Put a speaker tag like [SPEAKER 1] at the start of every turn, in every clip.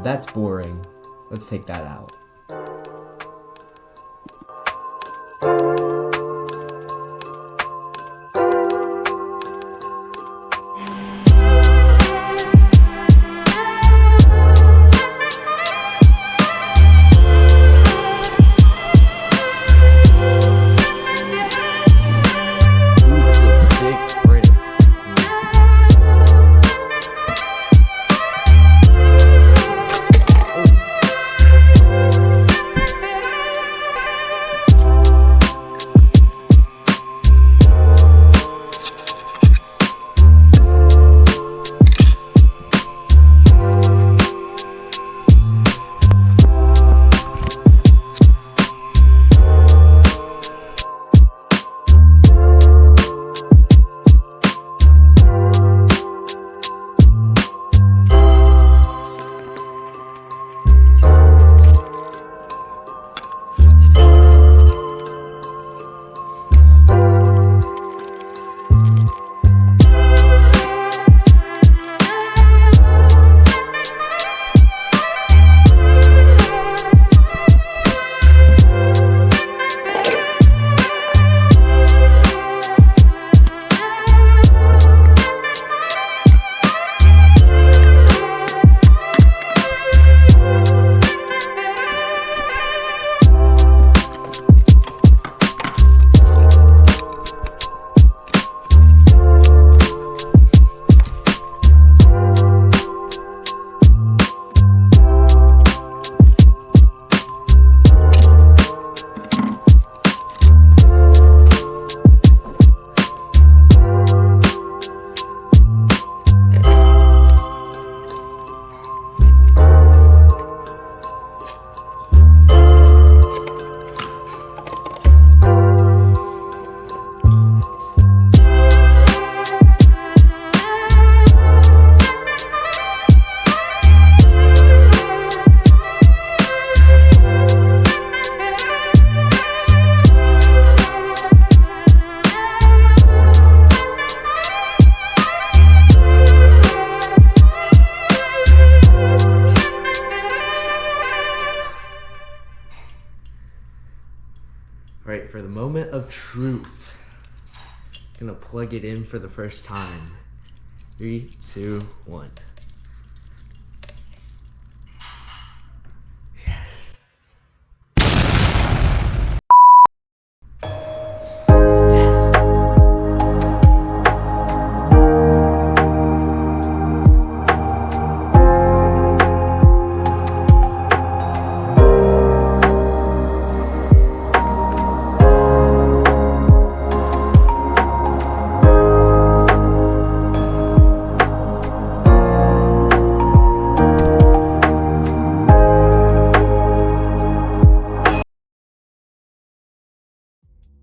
[SPEAKER 1] that's boring. Let's take that out. Right, for the moment of truth, I'm gonna plug it in for the first time. 3, 2, 1.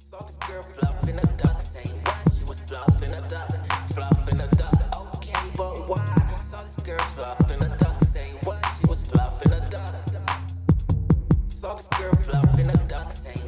[SPEAKER 2] Saw this girl fluffing a duck, saying why she was fluffing a duck, fluffing a duck. Okay, but why? Saw this girl fluffing a duck, saying why she was fluffing a duck. Saw this girl fluffing a duck, saying